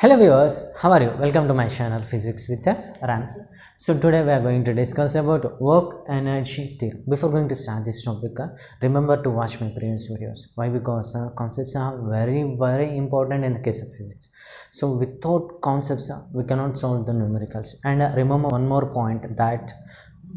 Hello viewers, how are you? Welcome to my channel Physics with Rams. So today we are going to discuss about work energy theory. Before going to start this topic, remember to watch my previous videos. Why? Because concepts are very important in the case of physics. So without concepts, we cannot solve the numericals. And remember one more point, that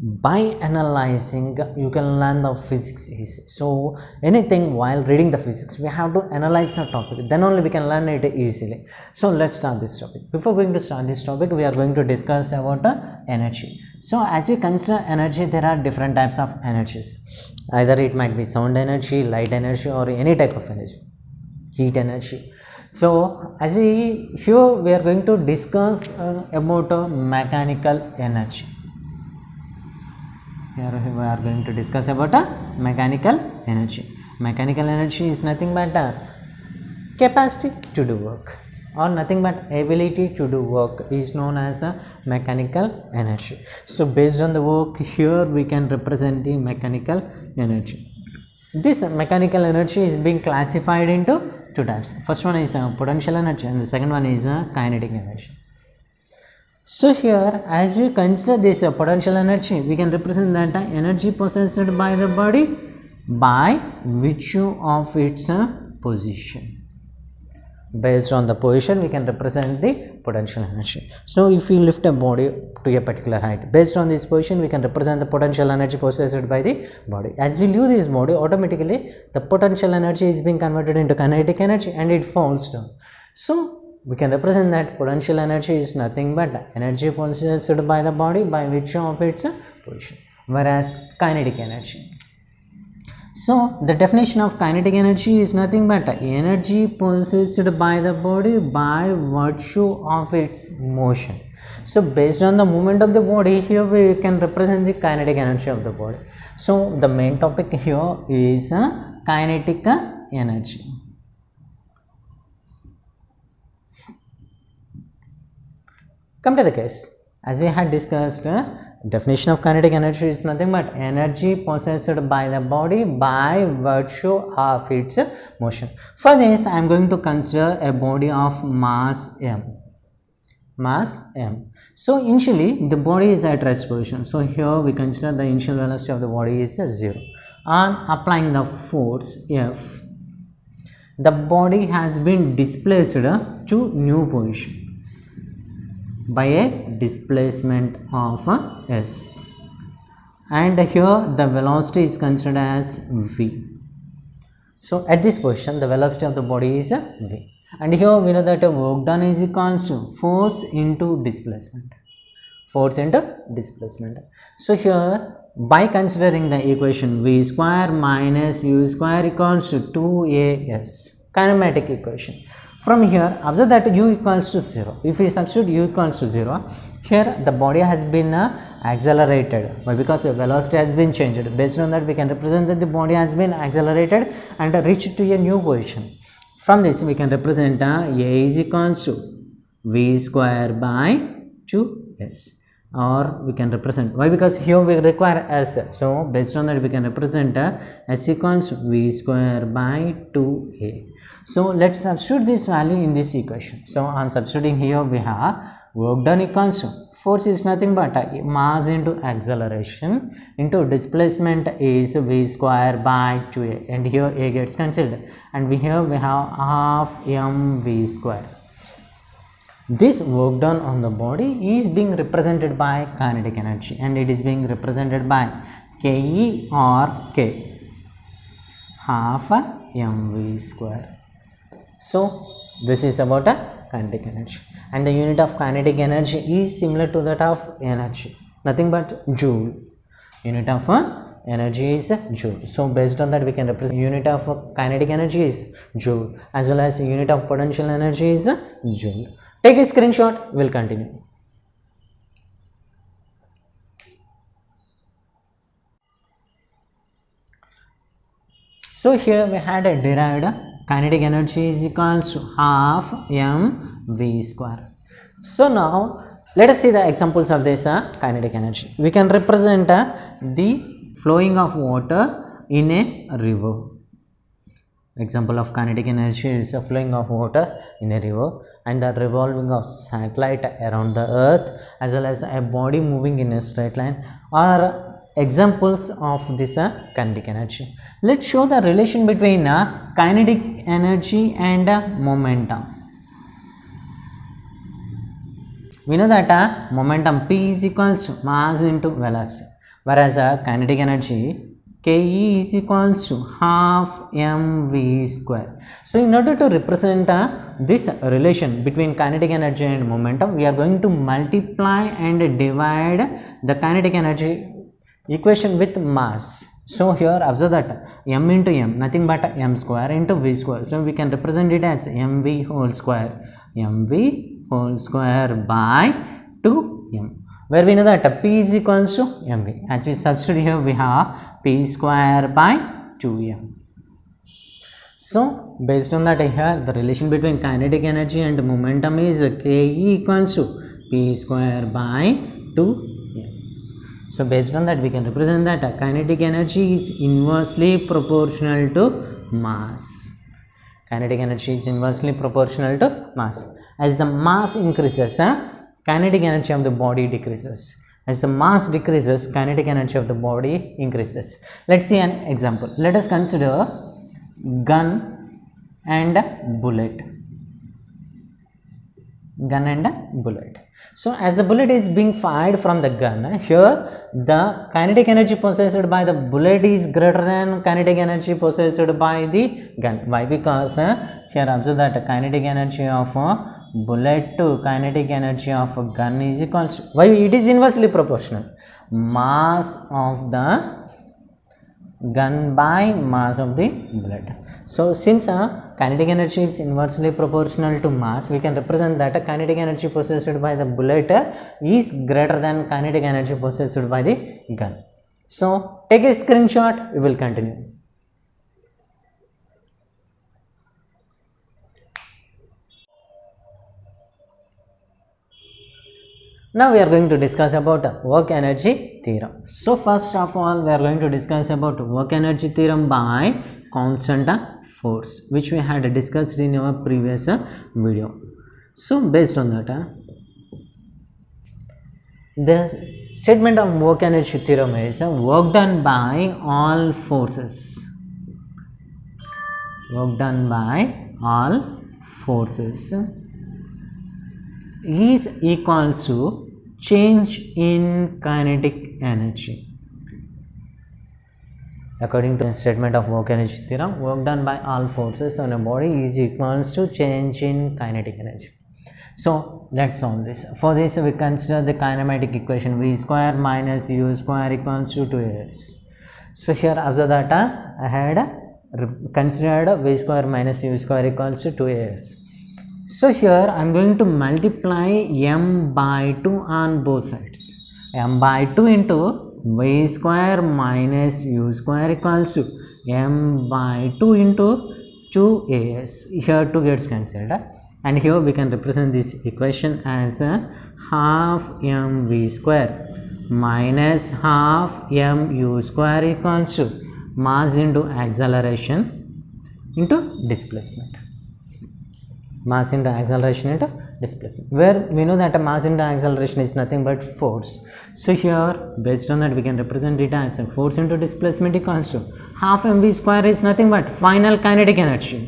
by analyzing you can learn the physics easy. So anything while reading the physics, we have to analyze the topic, then only we can learn it easily. So let's start this topic. Before going to start this topic, we are going to discuss about energy. So as we consider energy, there are different types of energies. Either it might be sound energy, light energy, or any type of energy, heat energy. So as we are going to discuss about mechanical energy. Here we are going to discuss about mechanical energy. Mechanical energy is nothing but capacity to do work, or nothing but ability to do work is known as a mechanical energy. So based on the work, here we can represent the mechanical energy. This mechanical energy is being classified into two types. First one is potential energy, and the second one is kinetic energy. So here, as we consider this potential energy, we can represent that energy possessed by the body by virtue of its position. Based on the position, we can represent the potential energy. So if we lift a body to a particular height, based on this position, we can represent the potential energy possessed by the body. As we leave this body, automatically the potential energy is being converted into kinetic energy and it falls down. So we can represent that potential energy is nothing but energy possessed by the body by virtue of its position. Whereas kinetic energy, so the definition of kinetic energy is nothing but energy possessed by the body by virtue of its motion. So based on the movement of the body, here we can represent the kinetic energy of the body. So the main topic here is kinetic energy. Come to the case. As we had discussed, definition of kinetic energy is nothing but energy possessed by the body by virtue of its motion. For this, I am going to consider a body of mass m. Mass m. So initially, the body is at rest position. So here we consider the initial velocity of the body is 0. On applying the force F, the body has been displaced to new position by a displacement of s, and here the velocity is considered as v. So at this position, the velocity of the body is v, and here we know that work done is equals to force into displacement. Force into displacement. So here, by considering the equation v square minus u square equals to 2as, kinematic equation. From here, observe that u equals to 0. If we substitute u equals to 0, here the body has been accelerated. Why? Because the velocity has been changed. Based on that, we can represent that the body has been accelerated and reached to a new position. From this, we can represent a is equals to v square by 2s. Or we can represent, why? Because here we require s. So based on that, we can represent s equals v square by 2a. So let's substitute this value in this equation. So on substituting here, we have work done equals to force is nothing but mass into acceleration into displacement is v square by 2a, and here a gets considered, and here we have half mv square. This work done on the body is being represented by kinetic energy, and it is being represented by Ke or K, half mv square. So this is about a kinetic energy, and the unit of kinetic energy is similar to that of energy, nothing but joule. Unit of energy is joule. So based on that, we can represent unit of kinetic energy is joule, as well as unit of potential energy is joule. Take a screenshot, we'll continue. So here we had a derived kinetic energy is equals to half mv square. So now let us see the examples of this kinetic energy. We can represent the flowing of water in a river. Example of kinetic energy is the flowing of water in a river and the revolving of satellite around the earth, as well as a body moving in a straight line, are examples of this kinetic energy. Let's show the relation between kinetic energy and momentum. We know that momentum P is equals to mass into velocity, whereas kinetic energy Ke is equals to half mv square. So in order to represent this relation between kinetic energy and momentum, we are going to multiply and divide the kinetic energy equation with mass. So here observe that m into m, nothing but m square into v square. So we can represent it as mv whole square, mv whole square by 2m, where we know that P is equals to mv. As we substitute here, we have P square by 2m. So based on that, here the relation between kinetic energy and momentum is Ke equals to P square by 2m. So based on that, we can represent that kinetic energy is inversely proportional to mass. Kinetic energy is inversely proportional to mass. As the mass increases, kinetic energy of the body decreases. As the mass decreases, kinetic energy of the body increases. Let's see an example. Let us consider gun and bullet. Gun and bullet. So as the bullet is being fired from the gun, here the kinetic energy possessed by the bullet is greater than kinetic energy possessed by the gun. Why? Because here observe that kinetic energy of bullet to kinetic energy of a gun is equal to, why it is inversely proportional, mass of the gun by mass of the bullet. So since kinetic energy is inversely proportional to mass, we can represent that kinetic energy possessed by the bullet is greater than kinetic energy possessed by the gun. So take a screenshot, we will continue. Now we are going to discuss about work energy theorem. So first of all, we are going to discuss about work energy theorem by constant force, which we had discussed in our previous video. So based on that, the statement of work energy theorem is work done by all forces. Work done by all forces is equals to change in kinetic energy. According to the statement of work energy theorem, work done by all forces on a body is equals to change in kinetic energy. So let's solve this. For this, we consider the kinematic equation v square minus u square equals to 2as. So here observe that I had considered v square minus u square equals to 2as. So here I am going to multiply m by 2 on both sides. M by 2 into v square minus u square equals to m by 2 into 2as. Here 2 gets cancelled, and here we can represent this equation as half mv square minus half mu square equals to mass into acceleration into displacement. Mass into acceleration into displacement, where we know that a mass into acceleration is nothing but force. So here based on that, we can represent it as a force into displacement equals to half mv square is nothing but final kinetic energy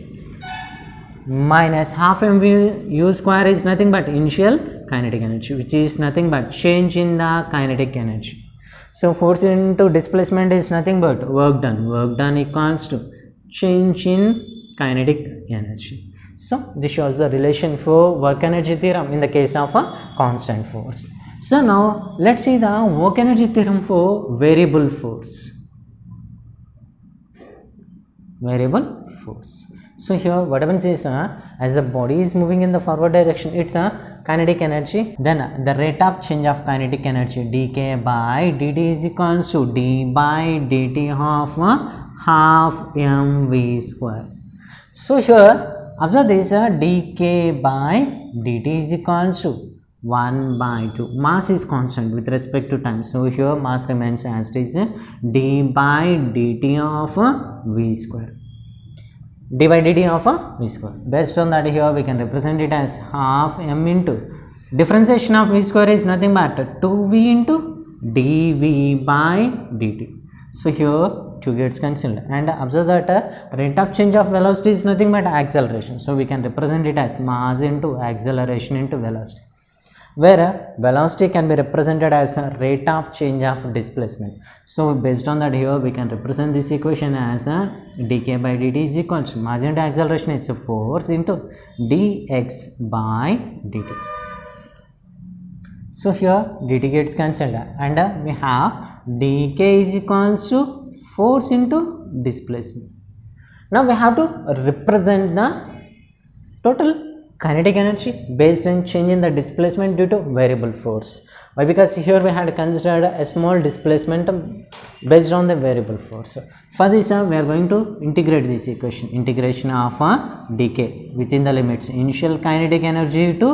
minus half mv u square is nothing but initial kinetic energy, which is nothing but change in the kinetic energy. So force into displacement is nothing but work done. Work done equals to change in kinetic energy. So this shows the relation for work energy theorem in the case of a constant force. So now let's see the work energy theorem for variable force. Variable force. So here what happens is as the body is moving in the forward direction, it's a kinetic energy, then the rate of change of kinetic energy dk by dt is equals to d by dt of half mv square. So here observe this dk by dt is equals to 1 by 2. Mass is constant with respect to time, so here mass remains as it is d by dt of v square. d by dt of a v square. Based on that, here we can represent it as half m into differentiation of v square is nothing but 2v into dv by dt. So here 2 gets cancelled, and observe that rate of change of velocity is nothing but acceleration. So we can represent it as mass into acceleration into velocity, where velocity can be represented as a rate of change of displacement. So based on that, here we can represent this equation as dk by dt is equal to mass into acceleration is force into dx by dt. So here dt gets cancelled, and we have dk is equal to force into displacement. Now we have to represent the total kinetic energy based on change in the displacement due to variable force. Why? Because here we had considered a small displacement based on the variable force. For this we are going to integrate this equation, integration of dk within the limits initial kinetic energy to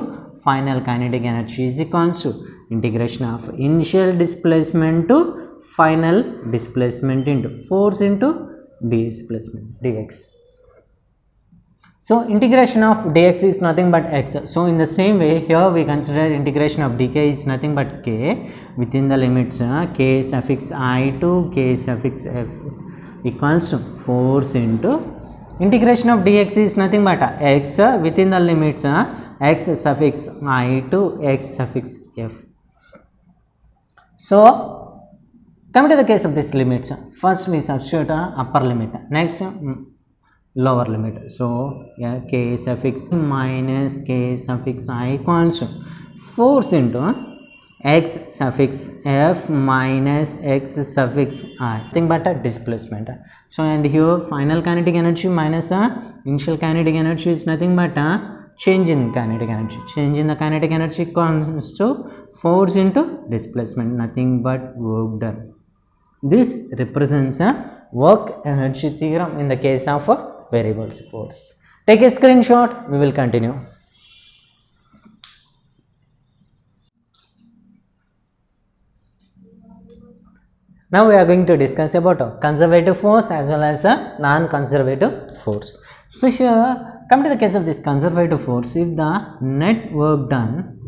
final kinetic energy is equal to integration of initial displacement to final displacement into force into displacement dx. So integration of dx is nothing but x. So in the same way, here we consider integration of dk is nothing but k within the limits k suffix I to k suffix f equals to force into integration of dx is nothing but x within the limits x suffix I to x suffix f. So coming to the case of this limits, first we substitute upper limit, next lower limit. So yeah, k suffix minus k suffix I equals to force into x suffix f minus x suffix I, nothing but a displacement. So and here final kinetic energy minus initial kinetic energy is nothing but a change in kinetic energy. Change in the kinetic energy comes to force into displacement, nothing but work done. This represents a work energy theorem in the case of a variable force. Take a screenshot, we will continue. Now we are going to discuss about conservative force as well as non-conservative force. So here come to the case of this conservative force. If the net work done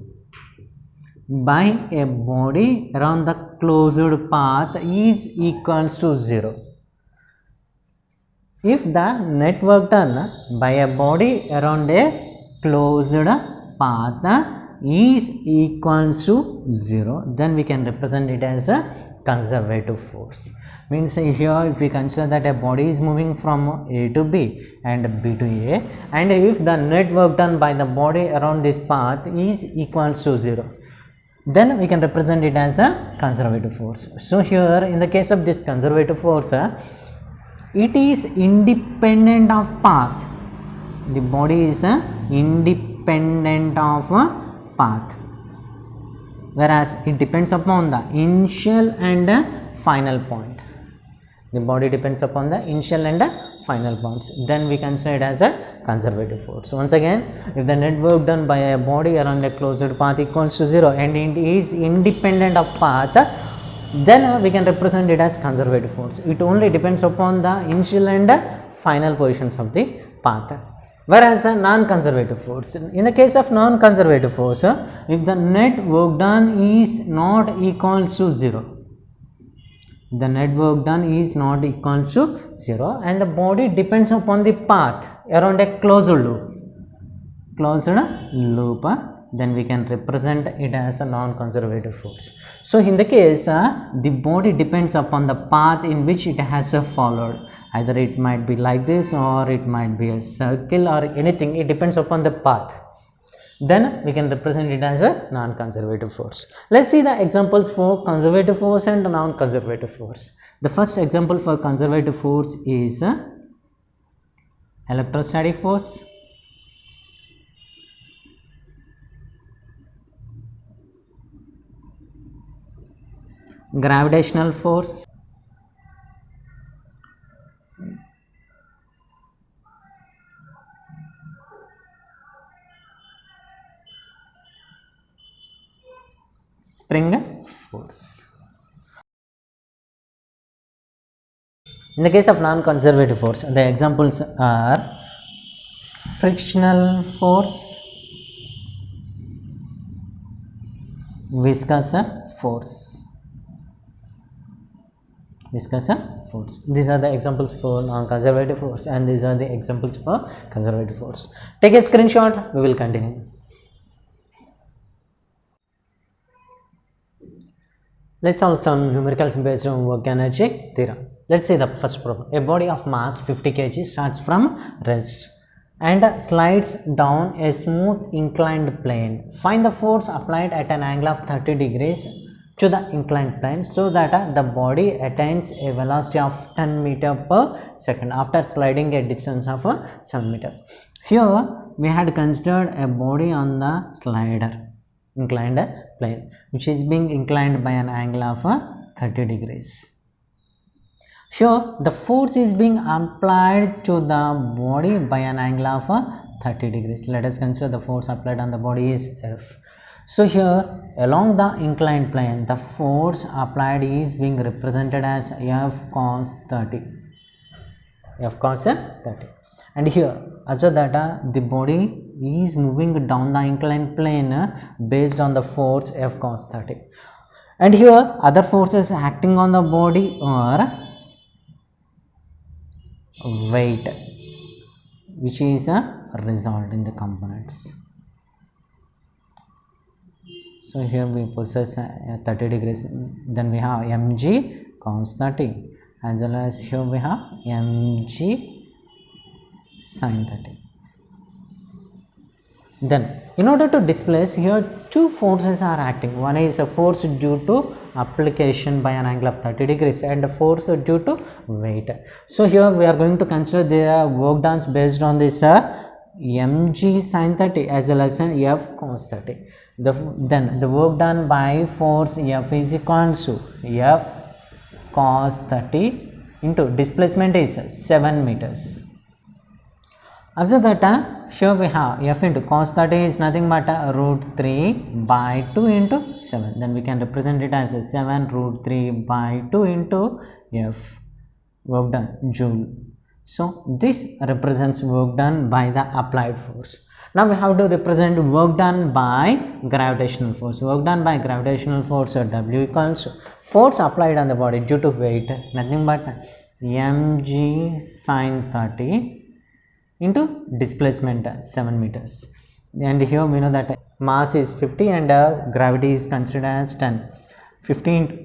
by a body around the closed path is equals to 0. If the net work done by a body around a closed path is equals to 0, then we can represent it as a conservative force. Means here if we consider that a body is moving from A to B and B to A, and if the net work done by the body around this path is equals to 0, then we can represent it as a conservative force. So here in the case of this conservative force, it is independent of path. The body is independent of path, whereas it depends upon the initial and final point. The body depends upon the initial and final points. Then we consider it as a conservative force. So once again, if the net work done by a body around a closed path equals to 0 and it is independent of path, then we can represent it as conservative force. It only depends upon the initial and final positions of the path. Whereas a non-conservative force, in the case of non-conservative force, if the net work done is not equals to 0, the net work done is not equals to 0 and the body depends upon the path around a closed loop, then we can represent it as a non-conservative force. So in the case the body depends upon the path in which it has followed. Either it might be like this or it might be a circle or anything, it depends upon the path. Then we can represent it as a non-conservative force. Let's see the examples for conservative force and non-conservative force. The first example for conservative force is electrostatic force, gravitational force, spring force. In the case of non-conservative force, the examples are frictional force, viscous force. Viscous force. These are the examples for non-conservative force, and these are the examples for conservative force. Take a screenshot. We will continue. Let's solve some numericals based on work energy theorem. Let's see the first problem. A body of mass 50 kg starts from rest and slides down a smooth inclined plane. Find the force applied at an angle of 30 degrees to the inclined plane so that the body attains a velocity of 10 meter per second after sliding a distance of 7 meters. Here we had considered a body on the slider inclined plane which is being inclined by an angle of 30 degrees. Here the force is being applied to the body by an angle of 30 degrees. Let us consider the force applied on the body is F. So here along the inclined plane the force applied is being represented as F cos 30. F cos 30. And here observe that the body is moving down the inclined plane based on the force F cos 30. And here other forces acting on the body are weight, which is resolved in the components. So here we possess 30 degrees, then we have mg cos 30, as well as here we have mg sin 30. Then in order to displace, here two forces are acting. One is a force due to application by an angle of 30 degrees and a force due to weight. So here we are going to consider the work done based on this mg sin 30 as well as F cos 30. Then the work done by force F is equal to F cos 30 into displacement is 7 meters. Observe that here we have F into cos 30 is nothing but root 3 by 2 into 7. Then we can represent it as 7 root 3 by 2 into F, work done, joule. So this represents work done by the applied force. Now we have to represent work done by gravitational force. Work done by gravitational force, W equals force applied on the body due to weight, nothing but mg sin 30 into displacement 7 meters. And here we know that mass is 50 and gravity is considered as 10. 50 into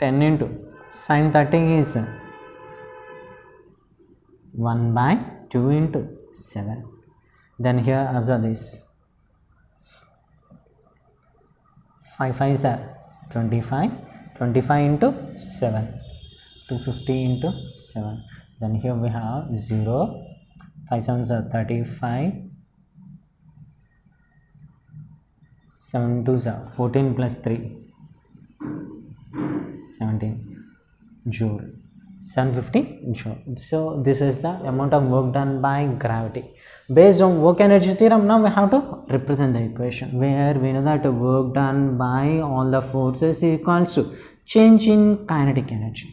10 into sin 30 is 1 by 2 into 7. Then here observe this, 5 5 is 25, 25 into 7, 250 into 7. Then here we have 0, 5 7s are 35, 7 2s are 14 plus 3, 17 joule, 750 joule. So this is the amount of work done by gravity. Based on work energy theorem, now we have to represent the equation where we know that work done by all the forces is equals to change in kinetic energy.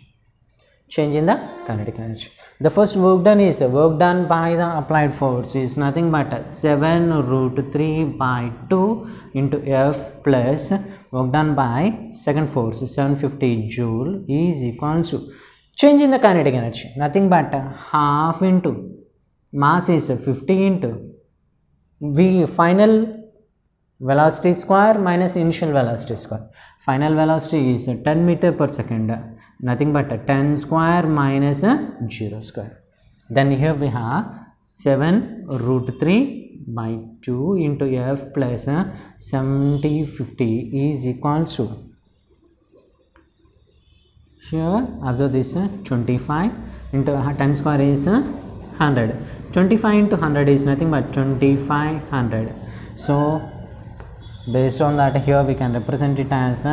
Change in the kinetic energy. The first work done is work done by the applied force is nothing but 7 root 3 by 2 into F plus work done by second force 750 joule is equal to change in the kinetic energy, nothing but half into mass is 50 into V final velocity square minus initial velocity square. Final velocity is 10 meter per second, nothing but 10 square minus 0 square. Then here we have 7 root 3 by 2 into F plus 7050 is equal to, here observe this, 25 into 10 square is 100. 25 into 100 is nothing but 2500. So based on that, here we can represent it as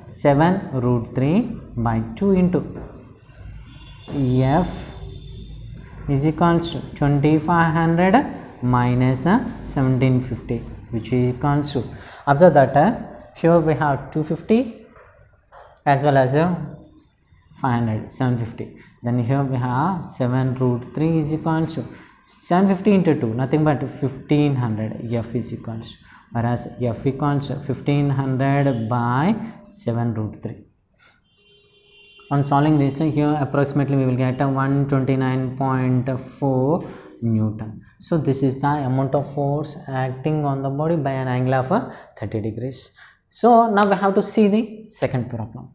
7 root 3 by 2 into F is equal to 2500 minus 1750, which is equal to, observe that here we have 250 as well as 500, 750. Then here we have 7 root 3 is equal to 750 into 2, nothing but 1500. F is equals, whereas F equals 1500 by 7 root 3. On solving this, here approximately we will get a 129.4 Newton. So this is the amount of force acting on the body by an angle of 30 degrees. So now we have to see the second problem.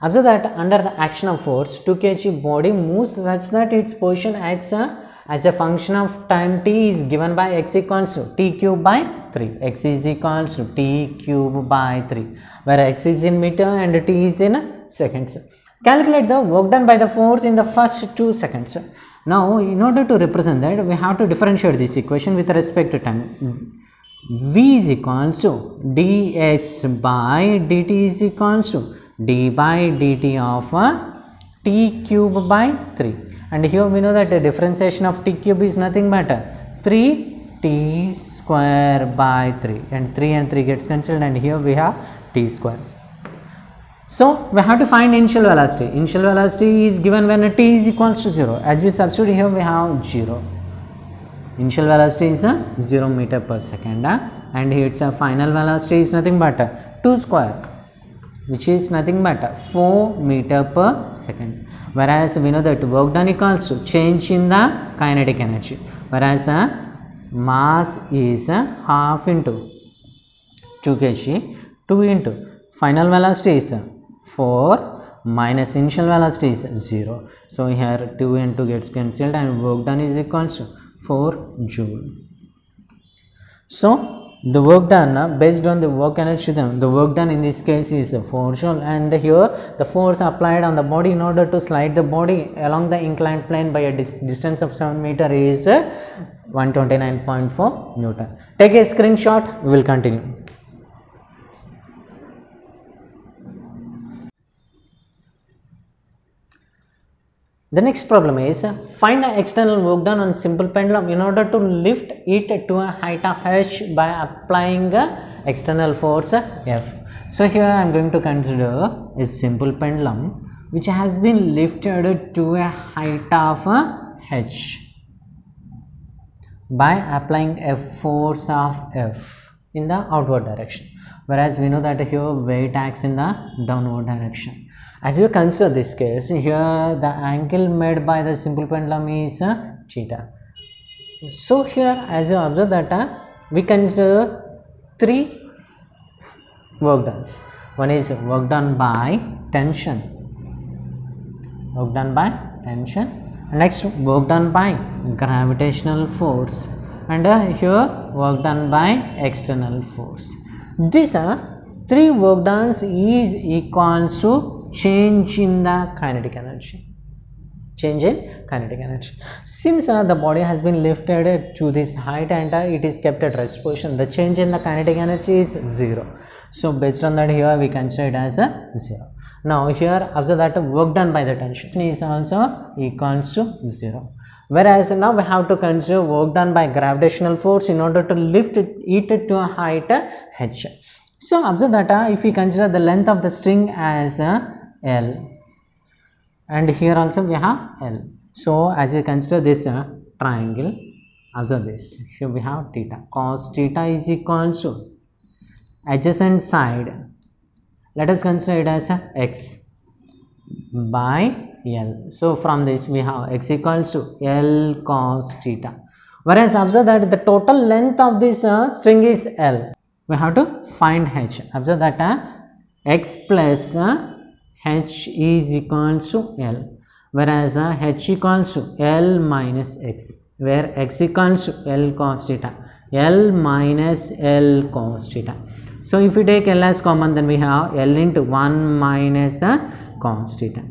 Observe that under the action of force, 2 kg body moves such that its position acts as a function of time t is given by x equals to t cube by 3. X is equals to t cube by 3, where x is in meter and t is in seconds. Calculate the work done by the force in the first 2 seconds. Now, in order to represent that, we have to differentiate this equation with respect to time. V is equals to dx by dt is equals to d by dt of t cube by 3. And here we know that the differentiation of t cube is nothing but 3t square by 3, and 3 gets cancelled, and here we have t square. So we have to find initial velocity. Initial velocity is given when t is equals to 0. As we substitute here, we have 0. Initial velocity is 0 meter per second, and here its final velocity is nothing but 2 square, which is nothing but 4 meter per second. Whereas we know that work done equals to change in the kinetic energy, whereas mass is half into 2 kg, 2 into final velocity is 4 minus initial velocity is 0. So here 2 and 2 gets cancelled, and work done is equals to 4 joule. So the work done based on the work energy, the work done in this case is 4 joule, and here the force applied on the body in order to slide the body along the inclined plane by a distance of 7 meter is 129.4 Newton. Take a screenshot, we will continue. The next problem is find the external work done on simple pendulum in order to lift it to a height of h by applying external force F. So here I am going to consider a simple pendulum which has been lifted to a height of h by applying a force of F in the outward direction, whereas we know that here weight acts in the downward direction. As you consider this case, here the angle made by the simple pendulum is theta. So here as you observe that we consider 3 work done. One is work done by tension, next work done by gravitational force, and here work done by external force. These 3 work done is equals to change in the kinetic energy. Since the body has been lifted to this height and it is kept at rest position, the change in the kinetic energy is 0. So based on that, here we consider it as 0. Now here observe that work done by the tension is also equals to 0. Whereas now we have to consider work done by gravitational force in order to lift it to a height h. So observe that if we consider the length of the string as L, and here also we have L. So as we consider this triangle, observe this, here we have theta, cos theta is equals to adjacent side, let us consider it as x by L. So from this we have x equals to L cos theta, whereas observe that the total length of this string is L. We have to find h. Observe that x plus h is equals to L, whereas h equals to L minus x, where x equals to L cos theta, L minus L cos theta. So if we take L as common, then we have L into 1 minus cos theta.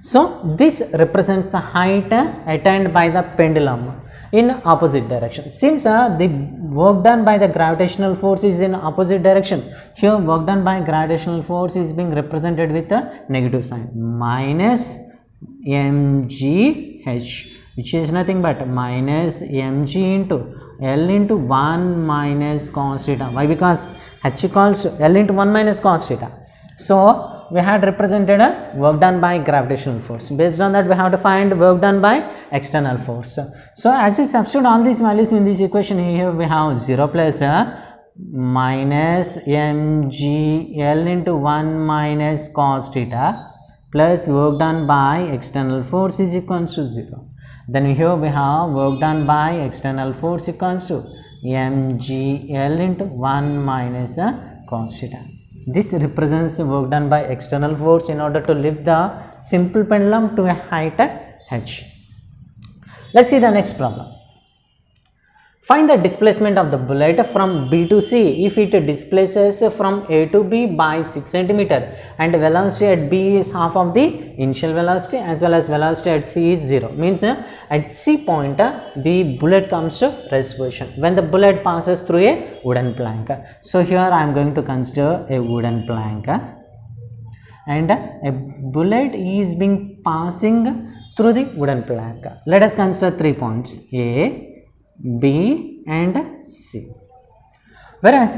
So this represents the height attained by the pendulum in opposite direction. Since the work done by the gravitational force is in opposite direction, here work done by gravitational force is being represented with a negative sign, minus mgh, which is nothing but minus mg into L into 1 minus cos theta. Why? Because h equals to L into 1 minus cos theta. So we had represented a work done by gravitational force. Based on that, we have to find work done by external force. So as we substitute all these values in this equation, here we have 0 plus minus mgl into 1 minus cos theta plus work done by external force is equals to 0. Then here we have work done by external force equals to mgl into 1 minus cos theta. This represents the work done by external force in order to lift the simple pendulum to a height h. Let's see the next problem. Find the displacement of the bullet from B to C if it displaces from A to B by 6 cm and velocity at B is half of the initial velocity as well as velocity at C is 0. Means at C point the bullet comes to rest position when the bullet passes through a wooden plank. So here I am going to consider a wooden plank and a bullet is being passing through the wooden plank. Let us consider 3 points A, B and C. Whereas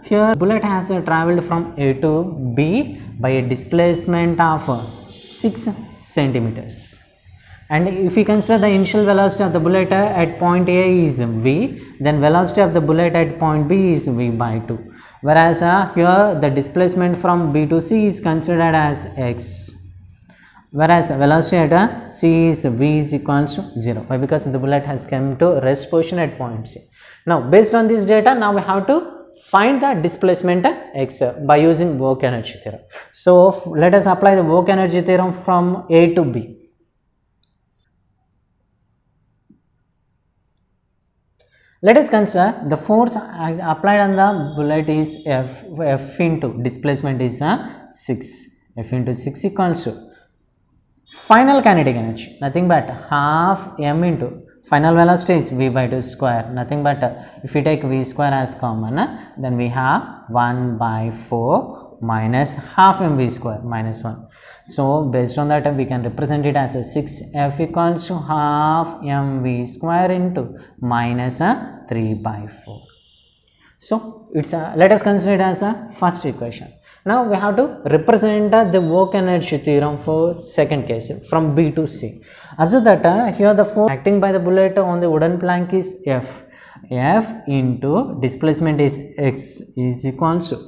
here bullet has travelled from A to B by a displacement of 6 centimeters. And if we consider the initial velocity of the bullet at point A is V, then velocity of the bullet at point B is V by 2. Whereas here the displacement from B to C is considered as x. Whereas velocity at C is V is equals to 0. Why? Because the bullet has come to rest position at point C. Now based on this data, now we have to find the displacement x by using work energy theorem. So let us apply the work energy theorem from A to B. Let us consider the force applied on the bullet is F into displacement is 6. F into 6 equals to final kinetic energy, nothing but half m into final velocity is v by 2 square, nothing but if we take v square as common, then we have 1 by 4 minus half mv square minus 1. So based on that we can represent it as a 6f equals to half mv square into minus 3 by 4. So it's let us consider it as a first equation. Now we have to represent the work energy theorem for second case from B to C. Observe that here the force acting by the bullet on the wooden plank is F. F into displacement is x is equals to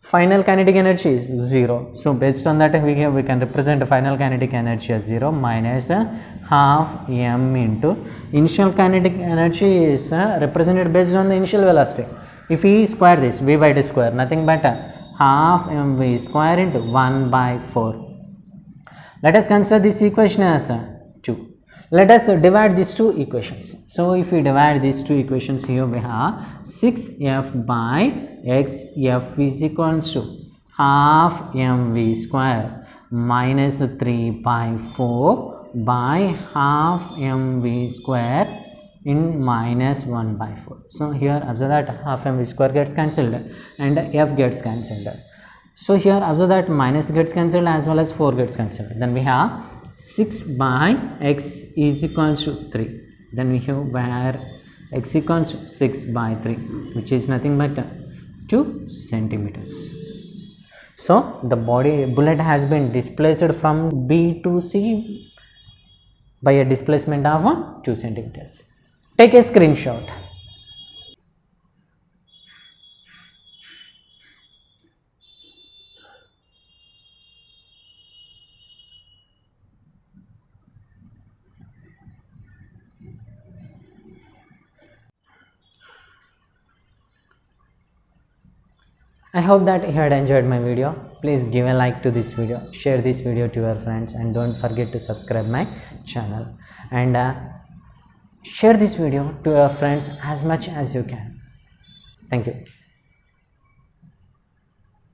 final kinetic energy is 0. So based on that we can represent final kinetic energy as 0 minus half m into initial kinetic energy is represented based on the initial velocity. If we square this v by 2 square, nothing but half mv square into 1 by 4. Let us consider this equation as 2. Let us divide these two equations. So if we divide these two equations, here we have 6f by x, f is equals to half mv square minus 3 by 4 by half mv square in minus 1 by 4. So here observe that half mv square gets cancelled and f gets cancelled. So here observe that minus gets cancelled as well as 4 gets cancelled. Then we have 6 by x is equals to 3. Then we have where x equals to 6 by 3, which is nothing but 2 centimeters. So the bullet has been displaced from B to C by a displacement of 2 centimeters. Take a screenshot. I hope that you had enjoyed my video. Please give a like to this video, share this video to your friends, and don't forget to subscribe my channel, and share this video to your friends as much as you can. Thank you.